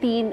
3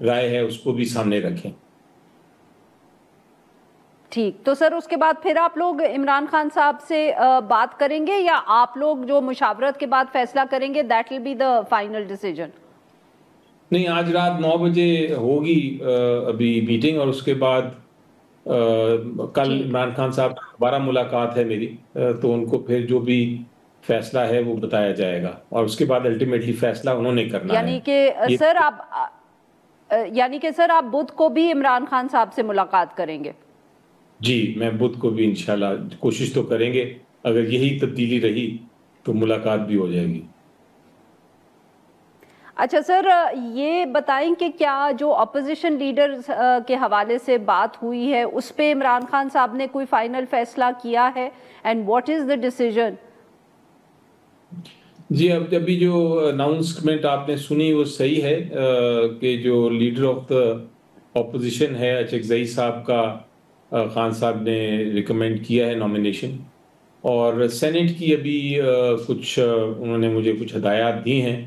رائے ہے اس کو بھی سامنے رکھیں. ٹھیک، تو سر اس کے بعد پھر آپ لوگ عمران خان صاحب سے بات کریں گے یا آپ لوگ جو مشاورت کے بعد فیصلہ کریں گے that will be the final decision? نہیں، آج رات 9 بجے ہوگی ابھی میٹنگ، اور اس کے بعد کل عمران خان صاحب دوبارہ ملاقات ہے میری، تو ان کو پھر جو بھی فیصلہ ہے وہ بتایا جائے گا، اور اس کے بعد الٹیمیٹلی فیصلہ انہوں نے کرنا ہے. یعنی کہ سر آپ بدھ کو بھی عمران خان صاحب سے ملاقات کریں گے؟ جی، میں بدھ کو بھی انشاءاللہ کوشش تو کریں گے، اگر یہی تبدیلی رہی تو ملاقات بھی ہو جائے گی. اچھا سر، یہ بتائیں کہ کیا جو اپوزیشن لیڈر کے حوالے سے بات ہوئی ہے اس پہ عمران خان صاحب نے کوئی فائنل فیصلہ کیا ہے، and what is the decision? جی، اب ابھی جو اناؤنسمنٹ آپ نے سنی وہ صحیح ہے کہ جو لیڈر آف دا اپوزیشن ہے اچکزئی صاحب کا خان صاحب نے ریکمینڈ کیا ہے نامینیشن، اور سینٹ کی ابھی کچھ انہوں نے مجھے کچھ ہدایات دی ہیں،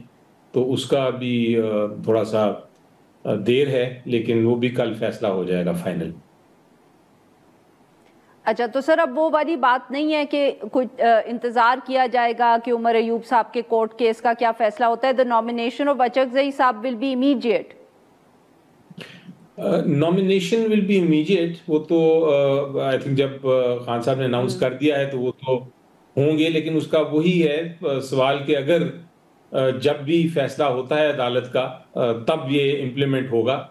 تو اس کا بھی تھوڑا سا دیر ہے، لیکن وہ بھی کل فیصلہ ہو جائے گا فائنل. اچھا، تو سر اب وہ والی بات نہیں ہے کہ کچھ انتظار کیا جائے گا کہ عمر ایوب صاحب کے کورٹ کیس کا کیا فیصلہ ہوتا ہے؟ the nomination of اچکزئی صاحب will be immediate. Nomination will be immediate, وہ تو آئی تھنک جب خان صاحب نے اناؤنس کر دیا ہے تو وہ تو ہوں گے، لیکن اس کا وہی ہے سوال کہ اگر جب بھی فیصلہ ہوتا ہے عدالت کا تب یہ امپلیمنٹ ہوگا،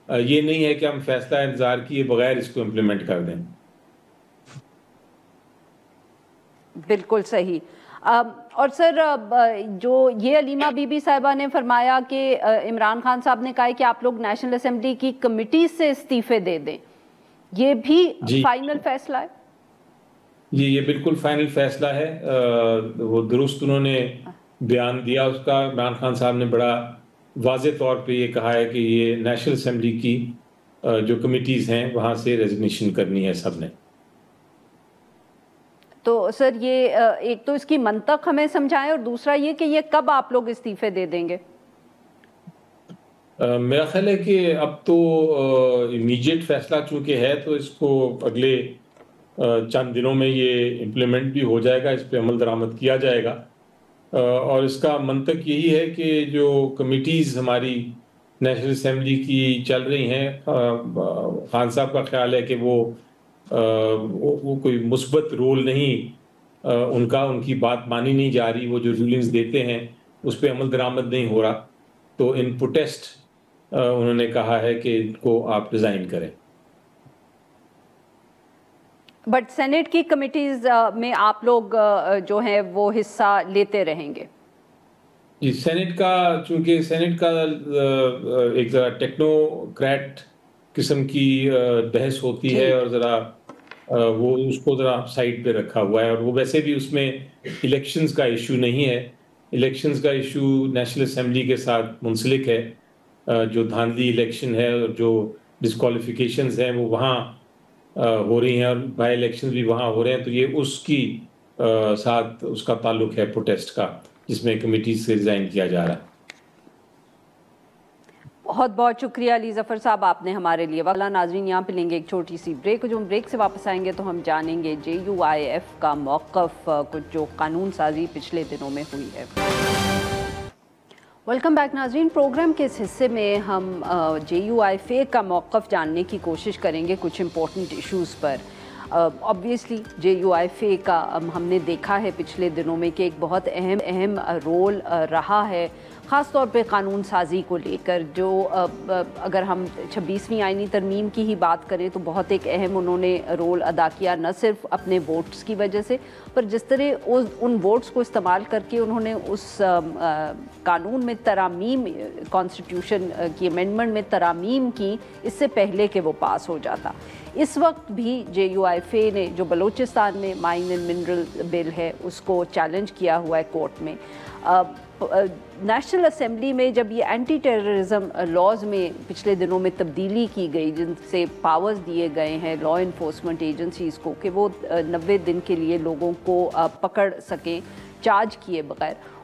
یہ نہیں ہے کہ ہم فیصلہ انتظار کیے بغیر اس کو امپلیمنٹ کر دیں. بالکل صحیح. اور سر جو یہ علیمہ بی بی صاحبہ نے فرمایا کہ عمران خان صاحب نے کہا کہ آپ لوگ نیشنل اسمبلی کی کمیٹی سے استعفے دے دیں، یہ بھی فائنل فیصلہ ہے؟ جی، یہ بالکل فائنل فیصلہ ہے، وہ درست انہوں نے بیان دیا اس کا. عمران خان صاحب نے بڑا واضح طور پہ یہ کہا ہے کہ یہ نیشنل اسمبلی کی جو کمیٹیز ہیں وہاں سے ریزگنیشن کرنی ہے سب نے. تو سر یہ ایک تو اس کی منطق ہمیں سمجھائیں، اور دوسرا یہ کہ یہ کب آپ لوگ استعفے دے دیں گے؟ میرا خیال ہے کہ اب تو امیڈیٹ فیصلہ چونکہ ہے تو اس کو اگلے چند دنوں میں یہ امپلیمنٹ بھی ہو جائے گا، اس پہ عمل درآمد کیا جائے گا. اور اس کا منطق یہی ہے کہ جو کمیٹیز ہماری نیشنل اسمبلی کی چل رہی ہیں، خان صاحب کا خیال ہے کہ وہ کوئی مثبت رول نہیں ان کی بات مانی نہیں جا رہی، وہ جو رولنگز دیتے ہیں اس پہ عمل درآمد نہیں ہو رہا، تو ان پروٹیسٹ انہوں نے کہا ہے کہ ان کو آپ ریزائن کریں. بٹ سینٹ کی کمیٹیز میں آپ لوگ جو ہیں وہ حصہ لیتے رہیں گے؟ جی، سینٹ کا چونکہ سینٹ کا ایک ذرا ٹیکنوکریٹ قسم کی بحث ہوتی ہے، اور ذرا وہ اس کو ذرا سائڈ پہ رکھا ہوا ہے، اور وہ ویسے بھی اس میں الیکشنز کا ایشو نہیں ہے. الیکشنز کا ایشو نیشنل اسمبلی کے ساتھ منسلک ہے، جو دھاندلی الیکشن ہے اور جو ڈسکوالیفیکیشنز ہیں وہ وہاں ہو رہی ہیں، اور بائی الیکشن بھی وہاں ہو رہے ہیں، تو یہ اس کی ساتھ اس کا تعلق ہے پروٹیسٹ کا، جس میں کمیٹی سے ریزائن کیا جا رہا ہے. بہت بہت شکریہ علی ظفر صاحب، آپ نے ہمارے لیے وقت. ناظرین، یہاں پہ لیں گے ایک چھوٹی سی بریک، جو ہم بریک سے واپس آئیں گے تو ہم جانیں گے JUIF کا موقف، کچھ جو قانون سازی پچھلے دنوں میں ہوئی ہے. ویلکم بیک ناظرین، پروگرام کے اس حصے میں ہم JUIF کا موقف جاننے کی کوشش کریں گے کچھ امپورٹنٹ ایشوز پر. obviously JUIF کا ہم نے دیکھا ہے پچھلے دنوں میں کہ ایک بہت اہم رول رہا ہے، خاص طور پہ قانون سازی کو لے کر، جو اگر ہم 26ویں آئینی ترمیم کی ہی بات کریں تو بہت ایک اہم انہوں نے رول ادا کیا، نہ صرف اپنے ووٹس کی وجہ سے، پر جس طرح ان ووٹس کو استعمال کر کے انہوں نے اس قانون میں ترامیم، کانسٹیٹیوشن کی امینڈمنٹ میں ترامیم کی اس سے پہلے کہ وہ پاس ہو جاتا. اس وقت بھی JUIF نے جو بلوچستان میں مائن اینڈ منرل بل ہے اس کو چیلنج کیا ہوا ہے کورٹ میں. نیشنل اسمبلی میں جب یہ اینٹی ٹیررزم لاز میں پچھلے دنوں میں تبدیلی کی گئی، جن سے پاورز دیے گئے ہیں لا انفورسمنٹ ایجنسیز کو کہ وہ 90 دن کے لیے لوگوں کو پکڑ سکیں چارج کیے بغیر،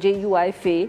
JUIFA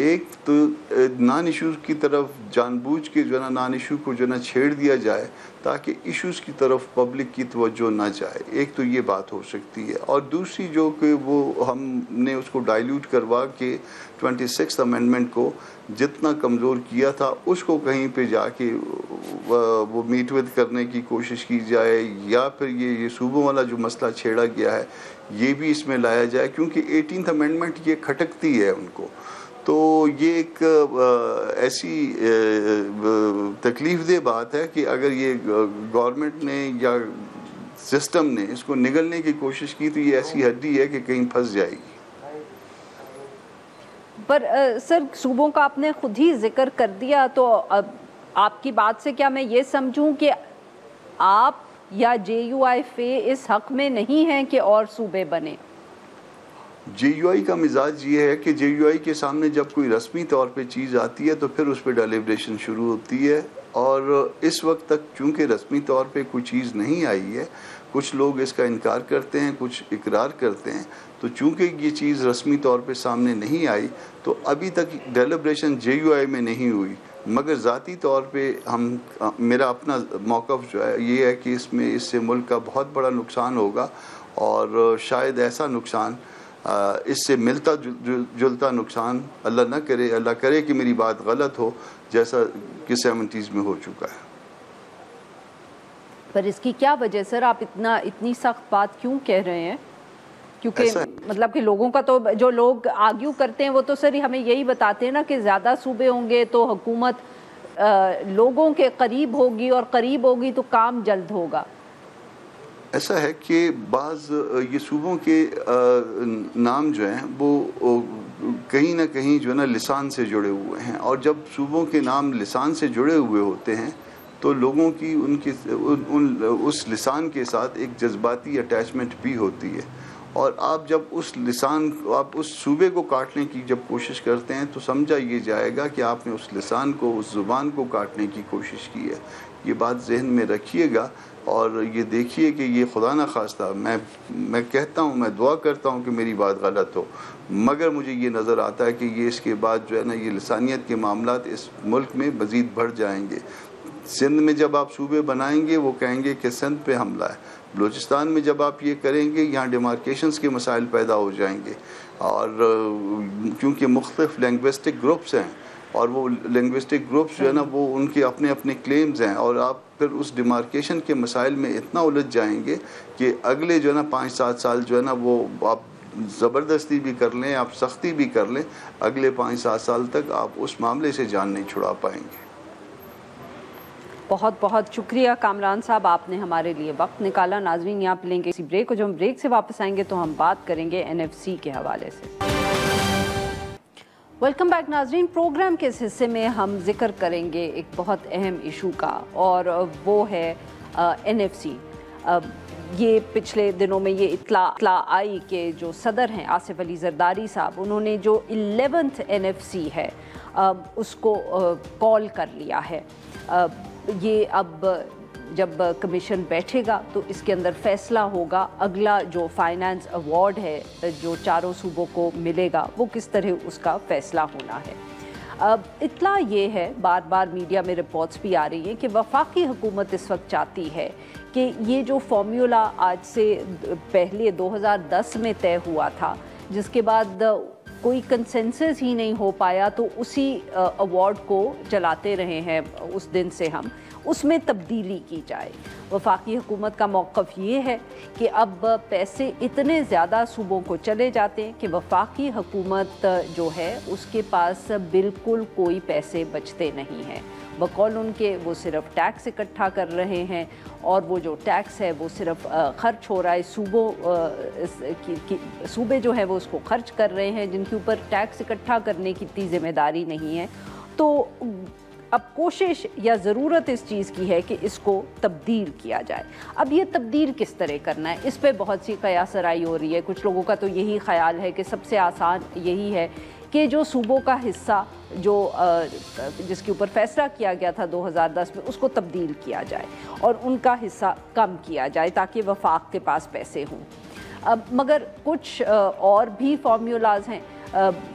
ایک تو نان ایشوز کی طرف جان بوجھ کے جو ہے نا نان ایشو کو جو ہے نا چھیڑ دیا جائے تاکہ ایشوز کی طرف پبلک کی توجہ نہ جائے، ایک تو یہ بات ہو سکتی ہے. اور دوسری جو کہ وہ ہم نے اس کو ڈائلیوٹ کروا کے 26 امینڈمنٹ کو جتنا کمزور کیا تھا اس کو کہیں پہ جا کے وہ میٹ ود کرنے کی کوشش کی جائے، یا پھر یہ صوبوں والا جو مسئلہ چھیڑا گیا ہے یہ بھی اس میں لایا جائے، کیونکہ 18th امینڈمنٹ یہ کھٹکتی ہے ان کو. تو یہ ایک ایسی تکلیف دہ بات ہے کہ اگر یہ گورنمنٹ نے یا سسٹم نے اس کو نگلنے کی کوشش کی تو یہ ایسی ہڈی ہے کہ کہیں پھنس جائے گی. پر سر صوبوں کا آپ نے خود ہی ذکر کر دیا، تو آپ کی بات سے کیا میں یہ سمجھوں کہ آپ یا JUIF اس حق میں نہیں ہیں کہ اور صوبے بنے؟ JUI کا مزاج یہ ہے کہ JUI کے سامنے جب کوئی رسمی طور پہ چیز آتی ہے تو پھر اس پہ ڈیلیبریشن شروع ہوتی ہے، اور اس وقت تک چونکہ رسمی طور پہ کوئی چیز نہیں آئی ہے، کچھ لوگ اس کا انکار کرتے ہیں، کچھ اقرار کرتے ہیں، تو چونکہ یہ چیز رسمی طور پہ سامنے نہیں آئی تو ابھی تک ڈیلیبریشن JUI میں نہیں ہوئی. مگر ذاتی طور پہ میرا اپنا موقف جو ہے یہ ہے کہ اس سے ملک کا بہت بڑا نقصان ہوگا، اور شاید ایسا نقصان اس سے ملتا جلتا نقصان اللہ نہ کرے، اللہ کرے کہ میری بات غلط ہو، جیسا کہ 70s میں ہو چکا ہے. پر اس کی کیا وجہ سر، آپ اتنی سخت بات کیوں کہہ رہے ہیں؟ کیونکہ مطلب کہ لوگوں کا تو جو لوگ آرگیو کرتے ہیں وہ تو سر ہمیں یہی بتاتے ہیں نا کہ زیادہ صوبے ہوں گے تو حکومت لوگوں کے قریب ہوگی، اور قریب ہوگی تو کام جلد ہوگا. ایسا ہے کہ بعض یہ صوبوں کے نام جو ہیں وہ کہیں نہ کہیں جو ہے نا لسان سے جڑے ہوئے ہیں، اور جب صوبوں کے نام لسان سے جڑے ہوئے ہوتے ہیں تو لوگوں کی اس لسان کے ساتھ ایک جذباتی اٹیچمنٹ بھی ہوتی ہے. اور آپ جب آپ اس صوبے کو کاٹنے کی جب کوشش کرتے ہیں تو سمجھا یہ جائے گا کہ آپ نے اس لسان کو، اس زبان کو کاٹنے کی کوشش کی ہے. یہ بات ذہن میں رکھیے گا، اور یہ دیکھیے کہ یہ خدا نہ خواستہ میں کہتا ہوں، میں دعا کرتا ہوں کہ میری بات غلط ہو، مگر مجھے یہ نظر آتا ہے کہ یہ اس کے بعد جو ہے نا یہ لسانیت کے معاملات اس ملک میں مزید بڑھ جائیں گے. سندھ میں جب آپ صوبے بنائیں گے وہ کہیں گے کہ سندھ پہ حملہ ہے. بلوچستان میں جب آپ یہ کریں گے یہاں ڈیمارکیشنز کے مسائل پیدا ہو جائیں گے، اور کیونکہ مختلف لینگوسٹک گروپس ہیں، اور وہ لینگوسٹک گروپس جو ہے نا وہ ان کے اپنے اپنے کلیمز ہیں، اور آپ پھر اس ڈیمارکیشن کے مسائل میں اتنا الجھ جائیں گے کہ اگلے جو ہے نا 5-7 سال جو ہے نا وہ آپ زبردستی بھی کر لیں، آپ سختی بھی کر لیں، اگلے 5-7 سال تک آپ اس معاملے سے جان نہیں چھڑا پائیں گے. بہت بہت شکریہ کامران صاحب، آپ نے ہمارے لیے وقت نکالا. ناظرین یہاں پہ لیں گے اسی بریک کو، جو ہم بریک سے واپس آئیں گے تو ہم بات کریں گے NFC کے حوالے سے. ویلکم بیک ناظرین. پروگرام کے اس حصے میں ہم ذکر کریں گے ایک بہت اہم ایشو کا، اور وہ ہے NFC. یہ پچھلے دنوں میں یہ اطلاع آئی کہ جو صدر ہیں آصف علی زرداری صاحب، انہوں نے جو 11th NFC ہے اس کو کال کر لیا ہے. یہ اب جب کمیشن بیٹھے گا تو اس کے اندر فیصلہ ہوگا اگلا جو فائنانس ایوارڈ ہے جو چاروں صوبوں کو ملے گا وہ کس طرح اس کا فیصلہ ہونا ہے. اطلاع یہ ہے، بار بار میڈیا میں رپورٹس بھی آ رہی ہیں کہ وفاقی حکومت اس وقت چاہتی ہے کہ یہ جو فارمولا آج سے پہلے 2010 میں طے ہوا تھا، جس کے بعد کوئی کنسنسس ہی نہیں ہو پایا تو اسی ایوارڈ کو چلاتے رہے ہیں اس دن سے ہم، اس میں تبدیلی کی جائے. وفاقی حکومت کا موقف یہ ہے کہ اب پیسے اتنے زیادہ صوبوں کو چلے جاتے ہیں کہ وفاقی حکومت جو ہے اس کے پاس بالکل کوئی پیسے بچتے نہیں ہیں. بقول ان کے وہ صرف ٹیکس اکٹھا کر رہے ہیں، اور وہ جو ٹیکس ہے وہ صرف خرچ ہو رہا ہے، صوبے جو ہے وہ اس کو خرچ کر رہے ہیں جن کے اوپر ٹیکس اکٹھا کرنے کی اتنی ذمہ داری نہیں ہے. تو اب کوشش یا ضرورت اس چیز کی ہے کہ اس کو تبدیل کیا جائے. اب یہ تبدیل کس طرح کرنا ہے، اس پہ بہت سی قیاس آرائی ہو رہی ہے. کچھ لوگوں کا تو یہی خیال ہے کہ سب سے آسان یہی ہے کہ جو صوبوں کا حصہ جو جس کے اوپر فیصلہ کیا گیا تھا 2010 میں اس کو تبدیل کیا جائے اور ان کا حصہ کم کیا جائے تاکہ وفاق کے پاس پیسے ہوں. مگر کچھ اور بھی فارمولاز ہیں.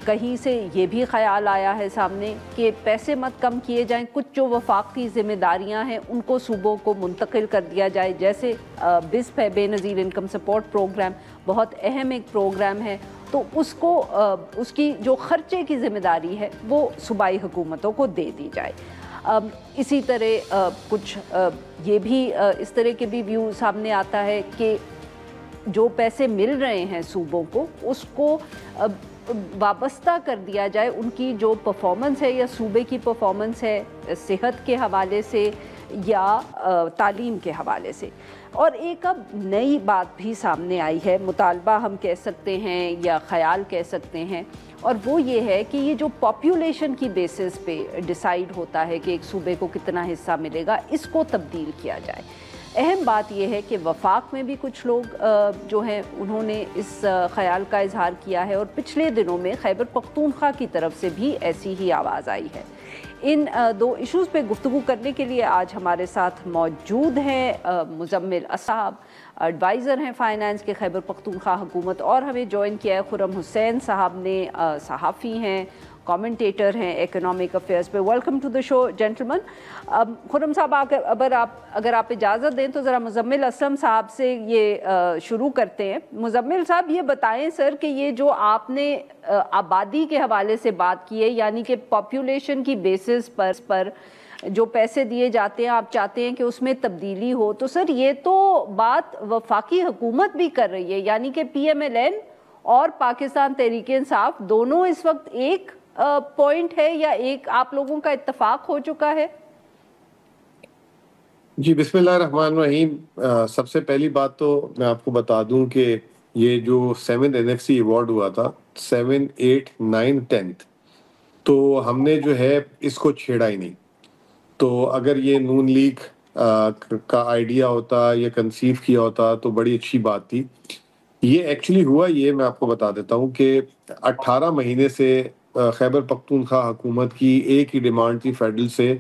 کہیں سے یہ بھی خیال آیا ہے سامنے کہ پیسے مت کم کیے جائیں، کچھ جو وفاقی ذمہ داریاں ہیں ان کو صوبوں کو منتقل کر دیا جائے، جیسے بسپ ہے، بے نظیر انکم سپورٹ پروگرام، بہت اہم ایک پروگرام ہے، تو اس کو اس کی جو خرچے کی ذمہ داری ہے وہ صوبائی حکومتوں کو دے دی جائے۔ اسی طرح کچھ یہ بھی اس طرح کے بھی ویو سامنے آتا ہے کہ جو پیسے مل رہے ہیں صوبوں کو اس کو وابستہ کر دیا جائے ان کی جو پرفارمنس ہے یا صوبے کی پرفارمنس ہے صحت کے حوالے سے یا تعلیم کے حوالے سے۔ اور ایک اب نئی بات بھی سامنے آئی ہے، مطالبہ ہم کہہ سکتے ہیں یا خیال کہہ سکتے ہیں، اور وہ یہ ہے کہ یہ جو پاپولیشن کی بیسس پہ ڈیسائیڈ ہوتا ہے کہ ایک صوبے کو کتنا حصہ ملے گا، اس کو تبدیل کیا جائے۔ اہم بات یہ ہے کہ وفاق میں بھی کچھ لوگ جو ہیں انہوں نے اس خیال کا اظہار کیا ہے، اور پچھلے دنوں میں خیبر پختونخوا کی طرف سے بھی ایسی ہی آواز آئی ہے۔ ان دو ایشوز پہ گفتگو کرنے کے لیے آج ہمارے ساتھ موجود ہیں مزمل صاحب، ایڈوائزر ہیں فائنانس کے خیبر پختونخوا حکومت، اور ہمیں جوائن کیا ہے خرم حسین صاحب نے، صحافی ہیں، کامنٹیٹر ہیں اکنامک افیئرز پہ۔ ویلکم ٹو دا شو جینٹلمن۔ خرم صاحب اگر آپ اجازت دیں تو ذرا مزمل اسلم صاحب سے یہ شروع کرتے ہیں۔ مزمل صاحب یہ بتائیں سر کہ یہ جو آپ نے آبادی کے حوالے سے بات کی ہے، یعنی کہ پاپولیشن کی بیسس پر جو پیسے دیے جاتے ہیں آپ چاہتے ہیں کہ اس میں تبدیلی ہو، تو سر یہ تو بات وفاقی حکومت بھی کر رہی ہے، یعنی کہ پی ایم ایل این اور پاکستان تحریک انصاف دونوں اس وقت ایک پوائنٹ ہے یا ایک آپ لوگوں کا اتفاق ہو چکا ہے؟ جی بسم اللہ الرحمن الرحیم۔ سب سے پہلی بات تو میں آپ کو بتا دوں کہ یہ جو 7 NFC ایوارڈ ہوا تھا 7, 8, 9, 10 تو ہم نے جو ہے اس کو چھیڑا ہی نہیں۔ تو اگر یہ نون لیگ کا آئیڈیا ہوتا یا کنسیو کیا ہوتا تو بڑی اچھی بات تھی۔ یہ ایکچولی ہوا یہ میں آپ کو بتا دیتا ہوں کہ 18 مہینے سے خیبر پختونخوا حکومت کی ایک ہی ڈیمانڈ تھی فیڈرل سے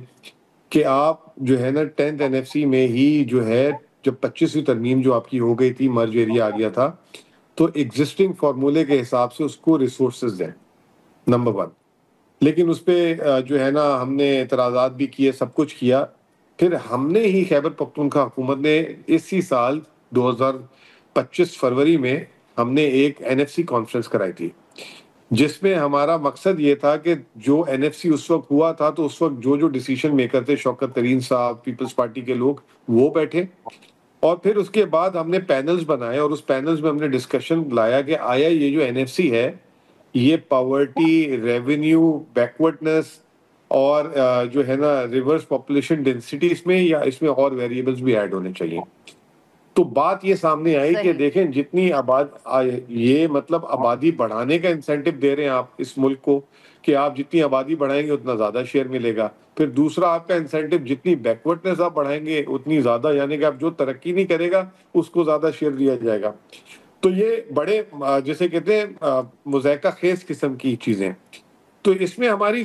کہ آپ جو ہے نا 10th NFC میں ہی جو ہے جب 25ویں ترمیم جو آپ کی ہو گئی تھی، مرج ایریا آ گیا تھا، تو ایگزسٹنگ فارمولے کے حساب سے اس کو ریسورسز دیں، نمبر 1۔ لیکن اس پہ جو ہے نا ہم نے اعتراضات بھی کیے، سب کچھ کیا۔ پھر ہم نے ہی خیبر پختونخوا حکومت نے اسی سال 2025 فروری میں ہم نے ایک NFC کانفرنس کرائی تھی، جس میں ہمارا مقصد یہ تھا کہ جو NFC اس وقت ہوا تھا تو اس وقت جو میکر میکر تھے، شوکت ترین صاحب، پیپلز پارٹی کے لوگ، وہ بیٹھے، اور پھر اس کے بعد ہم نے پینلز بنائے، اور اس پینلز میں ہم نے ڈسکشن لایا کہ آیا یہ جو NFC ہے یہ پاورٹی، ریونیو، بیکورڈنس اور جو ہے نا ریورس پاپولیشن ڈینسٹی اس میں، یا اس میں اور ویریبلز بھی ایڈ ہونے چاہیے۔ تو بات یہ سامنے آئی کہ دیکھیں جتنی یہ مطلب آبادی بڑھانے کا انسینٹو دے رہے ہیں آپ اس ملک کو کہ آپ جتنی آبادی بڑھائیں گے اتنا زیادہ شیئر ملے گا۔ پھر دوسرا آپ کا انسینٹو جتنی بیکورڈنس آپ بڑھائیں گے اتنی زیادہ، یعنی کہ آپ جو ترقی نہیں کرے گا اس کو زیادہ شیئر دیا جائے گا۔ تو یہ بڑے جیسے کہتے ہیں مذائقہ خیز قسم کی چیزیں۔ تو اس میں ہماری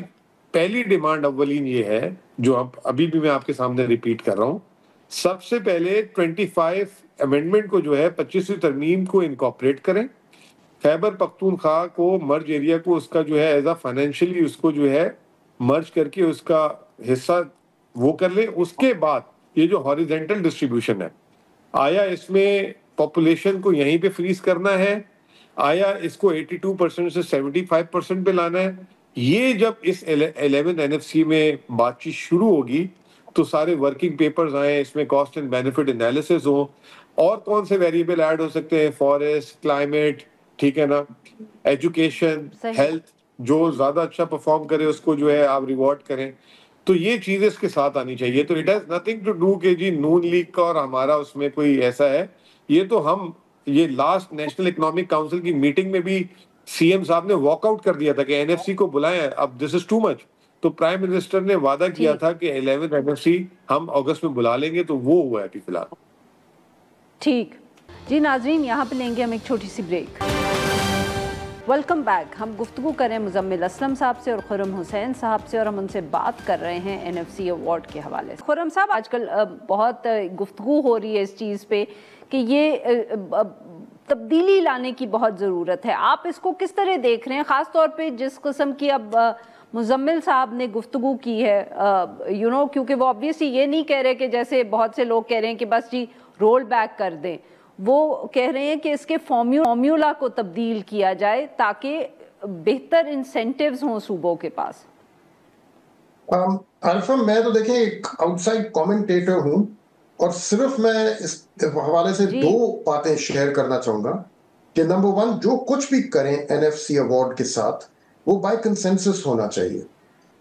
پہلی ڈیمانڈ اولین یہ ہے جو ابھی بھی میں آپ کے سامنے ریپیٹ کر رہا ہوں، سب سے پہلے 25 امینڈمنٹ کو جو ہے 25ویں ترمیم کو انکارپوریٹ کریں، خیبر پختونخوا کو مرج ایریا کو اس کا جو ہے ایز اے فائنینشلی اس کو جو ہے مرج کر کے اس کا حصہ وہ کر لیں۔ اس کے بعد یہ جو ہاریزونٹل ڈسٹریبیوشن ہے، آیا اس میں پاپولیشن کو یہیں پہ فریز کرنا ہے، آیا اس کو 82% سے 75% پہ لانا ہے؟ یہ جب اس 11 NFC میں بات چیت شروع ہوگی تو سارے ورکنگ پیپرز آئیں، اس میں کاسٹ اینڈ بینیفٹ انالیسس ہوں، اور کون سے ویریبل ایڈ ہو سکتے ہیں، فارسٹ، کلائمیٹ، ٹھیک ہے نا، ایجوکیشن، ہیلتھ، جو زیادہ اچھا پرفارم کرے اس کو جو ہے آپ ریوارڈ کریں۔ تو یہ چیز اس کے ساتھ آنی چاہیے۔ تو it has nothing to do کہ جی نون لیگ کا اور ہمارا اس میں کوئی ایسا ہے، یہ تو ہم یہ لاسٹ نیشنل اکنامک کاؤنسل کی میٹنگ میں بھی سی ایم صاحب نے واک آؤٹ کر دیا تھا کہ NFC کو بلائیں، اب دس از ٹو مچ۔ تو پرائم منسٹر نے وعدہ کیا تھا کہ 11 NFC ہم اگست میں بلا لیں گے، تو وہ ہوا ہے ابھی فی الحال۔ ٹھیک جی ناظرین، یہاں پہ لیں گے ہم ایک چھوٹی سی بریک۔ Welcome back. ہم گفتگو کریں مزمل اسلم صاحب سے اور خرم حسین صاحب سے، اور ہم ان سے بات کر رہے ہیں NFC ایوارڈ کے حوالے سے۔ خرم صاحب، آج کل بہت گفتگو ہو رہی ہے اس چیز پہ کہ یہ تبدیلی لانے کی بہت ضرورت ہے. آپ اس کو کس طرح دیکھ رہے ہیں, خاص طور پہ جس قسم کی اب مزمل صاحب نے گفتگو کی ہے, کیونکہ وہ obviously یہ نہیں کہہ رہے کہ جیسے بہت سے لوگ کہہ رہے ہیں کہ بس جی رول بیک کر دیں, وہ کہہ رہے ہیں کہ اس کے فارمولا کو تبدیل کیا جائے تاکہ بہتر انسینٹیوز ہوں صوبوں کے پاس. عارفہ, میں تو دیکھیں ایک آؤٹ سائڈ کامنٹیٹر ہوں اور صرف میں اس حوالے سے دو باتیں شیئر کرنا چاہوں گا کہ نمبر ون, جو کچھ بھی کریں NFC ایوارڈ کے ساتھ وہ بائی کنسنسس ہونا چاہیے,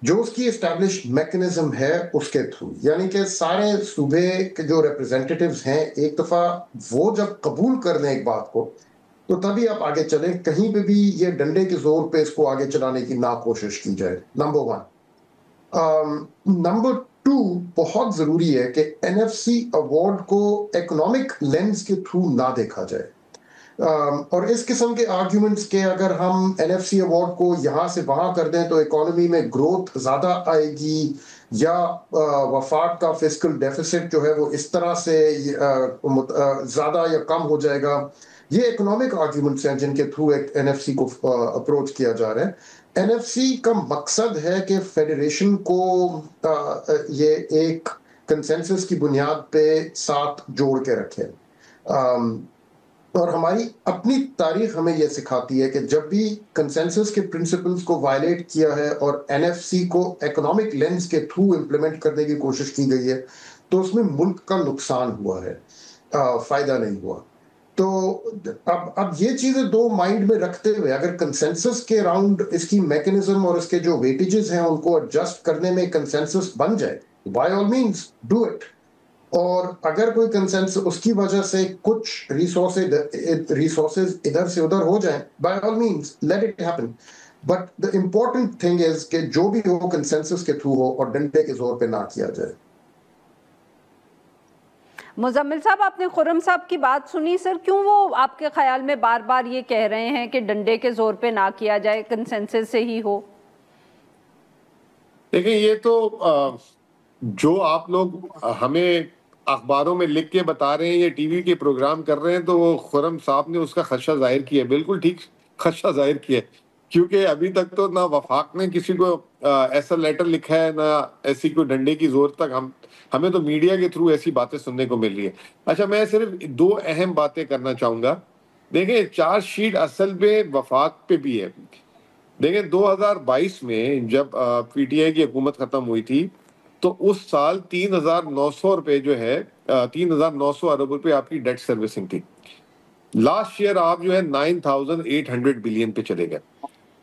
جو اس کی اسٹیبلش میکنزم ہے اس کے تھرو, یعنی کہ سارے صوبے کے جو ریپرزینٹیٹیوز ہیں ایک دفعہ وہ جب قبول کر لیں ایک بات کو تو تبھی آپ آگے چلیں, کہیں پہ بھی یہ ڈنڈے کے زور پہ اس کو آگے چلانے کی نہ کوشش کی جائے, نمبر ون. نمبر ٹو, بہت ضروری ہے کہ NFC ایوارڈ کو اکنامک لینز کے تھرو نہ دیکھا جائے, اور اس قسم کے آرگیومنٹس کے اگر ہم NFC ایوارڈ کو یہاں سے وہاں کر دیں تو اکانومی میں گروتھ زیادہ آئے گی یا وفاق کا فسکل ڈیفیسٹ جو ہے وہ اس طرح سے زیادہ یا کم ہو جائے گا, یہ اکنامک آرگیومنٹس ہیں جن کے تھرو ایک NFC کو اپروچ کیا جا رہا ہے. NFC کا مقصد ہے کہ فیڈریشن کو یہ ایک کنسنسس کی بنیاد پہ ساتھ جوڑ کے رکھے, اور ہماری اپنی تاریخ ہمیں یہ سکھاتی ہے کہ جب بھی کنسنسس کے پرنسپلز کو وائلیٹ کیا ہے اور NFC کو اکنامک لینز کے تھرو امپلیمنٹ کرنے کی کوشش کی گئی ہے تو اس میں ملک کا نقصان ہوا ہے, فائدہ نہیں ہوا. تو اب یہ چیزیں دو مائنڈ میں رکھتے ہوئے اگر کنسنسس کے راؤنڈ اس کی میکنزم اور اس کے جو ویٹیجز ہیں ان کو ایڈجسٹ کرنے میں کنسنسس بن جائے, by all means do it. اور اگر کوئی کنسنسس اس کی وجہ سے کچھ ریسورسز ادھر سے ادھر ہو جائیں, by all means late it happen, but the important thing is کہ جو بھی ہو کنسنسس کے تھرو ہو اور ڈنڈے کے زور پہ نہ کیا جائے. مزمل صاحب, آپ نے خرم صاحب کی بات سنی سر, کیوں وہ آپ کے خیال میں بار بار یہ کہہ رہے ہیں کہ ڈنڈے کے زور پہ نہ کیا جائے, کنسنسس سے ہی ہو؟ دیکھیں, یہ تو جو آپ لوگ ہمیں اخباروں میں لکھ کے بتا رہے ہیں یا ٹی وی کے پروگرام کر رہے ہیں تو وہ خرم صاحب نے اس کا خدشہ ظاہر کیا, بالکل ٹھیک خدشہ ظاہر کیا, کیونکہ ابھی تک تو نہ وفاق نے کسی کو ایسا لیٹر لکھا ہے نہ ایسی کوئی ڈنڈے کی زور تک ہمیں تو میڈیا کے تھرو ایسی باتیں سننے کو مل رہی ہے. اچھا, میں صرف دو اہم باتیں کرنا چاہوں گا. دیکھیں, چارج شیٹ اصل میں وفاق پہ بھی ہے. دیکھیں 2022 میں جب PTI کی حکومت ختم ہوئی تھی تو اس سال 3,900 روپے جو ہے 3,900 ارب روپے آپ کی ڈیٹ سروسنگ تھی. لاسٹ ایئر آپ جو ہے 9,800 بلین پہ چلے گئے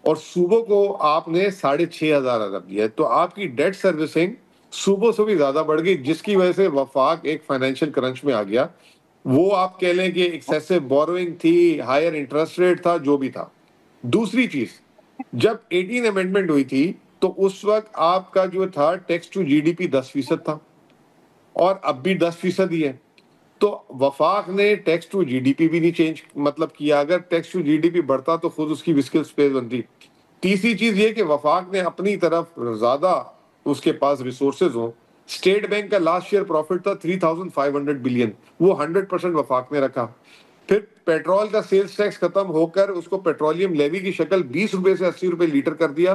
اور صوبوں کو آپ نے 6,500 ارب دیا, تو آپ کی ڈیٹ سروسنگ صوبوں سے بھی زیادہ بڑھ گئی, جس کی وجہ سے وفاق ایک فائنینشیل کرنچ میں آ گیا. وہ آپ کہہ لیں کہ ایکسیسو بوروئنگ تھی, ہائر انٹرسٹ ریٹ تھا, جو بھی تھا. دوسری چیز, جب 18 امینڈمنٹ ہوئی تھی تو اس وقت آپ کا جو تھا ٹیکس ٹو GDP 10% تھا اور اب بھی 10% ہی ہے. تو وفاق نے ٹیکس ٹو GDP بھی نہیں چینج کیا. اگر ٹیکس ٹو GDP بڑھتا تو خود اس کی وسکل سپیس بنتی. تیسری چیز یہ کہ وفاق نے اپنی طرف زیادہ اس کے پاس ریسورسز ہوں. اسٹیٹ بینک کا لاسٹ ایئر پروفٹ تھا 3,500 بلین, وہ 100% وفاق نے رکھا. پھر پیٹرول کا سیلز ٹیکس ختم ہو کر اس کو پیٹرولیم لیوی کی شکل 20 روپے سے 80 روپے لیٹر کر دیا,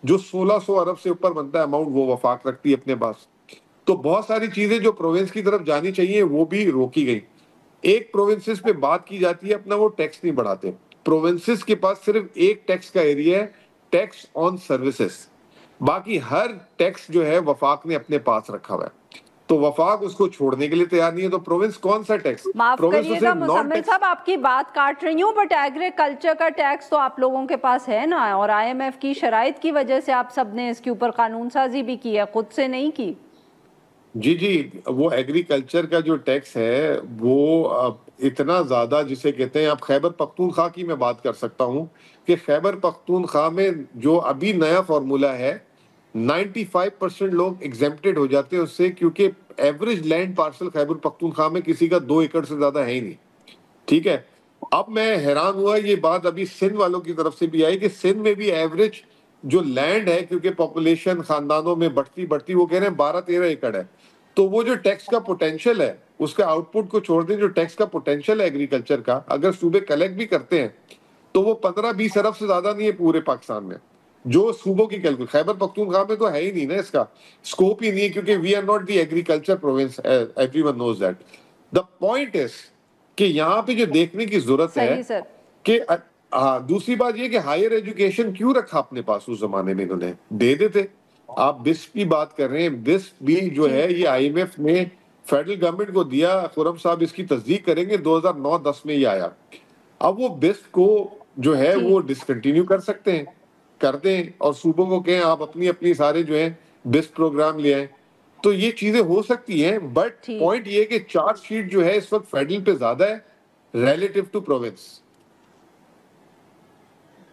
جو 1,600 ارب سے اوپر بنتا ہے اماؤنٹ, وہ وفاق رکھتی ہے اپنے پاس. تو بہت ساری چیزیں جو پروونس کی طرف جانی چاہیے وہ بھی روکی گئی. ایک پروونسز پہ بات کی جاتی ہے, اپنا وہ ٹیکس نہیں بڑھاتے. پروونسز کے پاس صرف ایک ٹیکس کا ایریا ہے, ٹیکس آن سروسز. باقی ہر ٹیکس جو ہے وفاق نے اپنے پاس رکھا ہوا ہے, تو وفاق اس کو چھوڑنے کے لیے تیار نہیں ہے. تو پروونس کون سا ٹیکس؟ معاف کریے گا مزمل صاحب, آپ کی بات کاٹ رہی ہوں, بٹ ایگریکلچر کا ٹیکس تو آپ لوگوں کے پاس ہے نا, اور IMF کی شرائط کی وجہ سے آپ سب نے اس کے اوپر قانون سازی بھی کی ہے, خود سے نہیں کی. جی, وہ ایگریکلچر کا جو ٹیکس ہے وہ اتنا زیادہ, جسے کہتے ہیں آپ خیبر پختونخوا کی میں بات کر سکتا ہوں کہ خیبر پختونخوا میں جو ابھی نیا فارمولا ہے 95% لوگ ایگزیمپٹڈ ہو جاتے ہیں اس سے, کیونکہ average land parcel Khyber Pakhtunkhwa میں کسی کا 2 ایکڑ سے زیادہ ہے ہی نہیں. ٹھیک ہے, اب میں حیران ہوا, یہ بات ابھی سندھ والوں کی طرف سے بھی آئی کہ سندھ میں بھی ایوریج جو لینڈ ہے, کیونکہ پاپولیشن خاندانوں میں بڑھتی, وہ کہہ رہے ہیں 12-13 ایکڑ ہے. تو وہ جو ٹیکس کا پوٹینشیل ہے اس کا آؤٹ پٹ کو چھوڑ دیں, جو ٹیکس کا پوٹینشیل ہے ایگریکلچر کا, اگر صوبے کلیکٹ بھی کرتے ہیں تو وہ 15-20 ارب سے زیادہ نہیں ہے پورے پاکستان میں, جو صوبوں کی کیلکولیشن. خیبر پختونخوا میں تو ہے ہی نہیں نا, اس کا اسکوپ ہی نہیں ہے, کیونکہ we are not the agriculture province, everyone knows that. The point is کہ یہاں پہ جو دیکھنے کی ضرورت ہے کہ دوسری بات یہ کہ ہائر ایجوکیشن کیوں رکھا اپنے پاس اس زمانے میں, انہوں نے دے دیتے. آپ بسپ کی بات کر رہے ہیں, بسپ بھی جو ہے یہ آئی ایم ایف نے فیڈرل گورنمنٹ کو دیا, خرم صاحب اس کی تصدیق کریں گے, 2009-10 میں یہ آیا. اب وہ بسپ کو جو ہے وہ ڈسکنٹینیو کر سکتے ہیں, کر دیں, اور صوبوں کو کہیں آپ اپنی اپنی سارے جو ہیں بسپ پروگرام لے آئیں, تو یہ چیزیں ہو سکتی ہیں. بٹ پوائنٹ یہ کہ چارج شیٹ جو ہے اس وقت فیڈرل پہ زیادہ ہے ریلیٹو ٹو پروونس.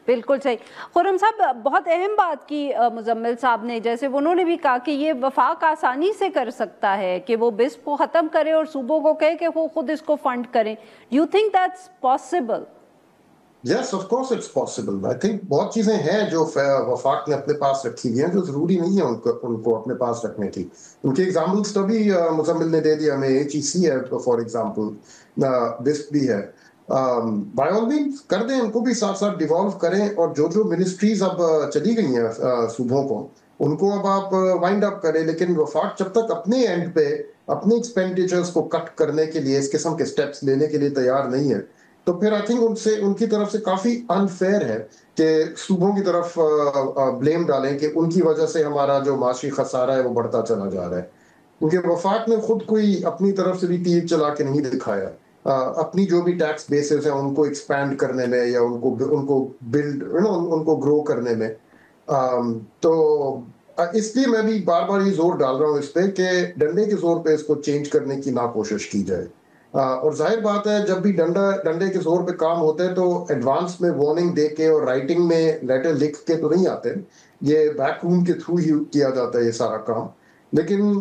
بالکل صحیح. خرم صاحب بہت اہم بات کی مزمل صاحب نے, جیسے انہوں نے بھی کہا کہ یہ وفاق آسانی سے کر سکتا ہے کہ وہ بسپ کو ختم کرے اور صوبوں کو کہے کہ وہ خود اس کو فنڈ کریں. You think that's possible? Yes of course it's possible. I think بہت چیزیں ہیں جو وفاق نے اپنے پاس رکھی ہوئی ہیں جو ضروری نہیں ہے ان کو اپنے پاس رکھنے کی. ان کے ایگزامپلس تو بھی مزمل نے دے دیا ہمیں. HEC ہے فار ایگزامپل, بسپ بھی ہے. بائی آل مینس کر دیں, ان کو بھی ساتھ ساتھ ڈیوالو کریں, اور جو منسٹریز اب چلی گئی ہیں صوبوں کو ان کو اب آپ وائنڈ اپ کریں. لیکن وفاق جب تک اپنے اینڈ پہ اپنے ایکسپینڈیچرز کو کٹ کرنے کے لیے اس قسم کے سٹیپس لینے کے لیے تیار نہیں ہے, تو پھر آئی تھنک ان کی طرف سے کافی انفیئر ہے کہ صوبوں کی طرف بلیم ڈالیں کہ ان کی وجہ سے ہمارا جو معاشی خسارہ ہے وہ بڑھتا چلا جا رہا ہے. کیونکہ وفاق نے خود کوئی اپنی طرف سے بھی تیر چلا کے نہیں دکھایا. اپنی جو بھی ٹیکس بیسز ہیں ان کو ایکسپینڈ کرنے میں یا ان کو بلڈ ان کو گرو کرنے میں. تو اس لیے میں بھی بار بار یہ زور ڈال رہا ہوں اس پہ کہ ڈنڈے کے زور پہ اس کو چینج کرنے کی نہ کوشش کی جائے. اور ظاہر بات ہے جب بھی ڈنڈے کے زور پہ کام ہوتے ہیں تو ایڈوانس میں وارننگ دے کے اور رائٹنگ میں لیٹر لکھ کے تو نہیں آتے, یہ بیک روم کے تھرو ہی کیا جاتا ہے یہ سارا کام. لیکن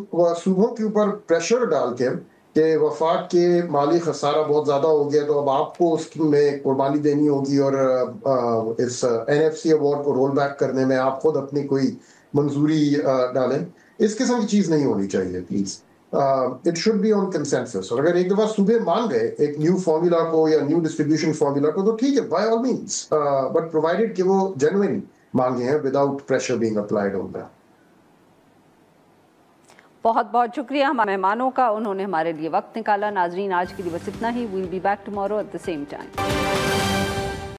صوبوں کے اوپر پریشر ڈال کے کہ وفاق کے مالی خسارہ بہت زیادہ ہو گیا تو اب آپ کو اس میں قربانی دینی ہوگی, اور اس NFC ایوارڈ کو رول بیک کرنے میں آپ خود اپنی کوئی منظوری ڈالیں, اس قسم کی چیز نہیں ہونی چاہیے please. It should be on consensus. اور اگر ایک دفعہ صوبے مان گئے ایک نیو فارمولا کو یا نیو ڈسٹریبیوشن فارمولا کو تو ٹھیک ہے by all means, but provided کہ وہ جینوئن مانگے ہیں without pressure being applied on that. بہت بہت شکریہ ہمارے مہمانوں کا, انہوں نے ہمارے لیے وقت نکالا. ناظرین آج کے لیے بس اتنا ہی. We'll be back tomorrow at the same time.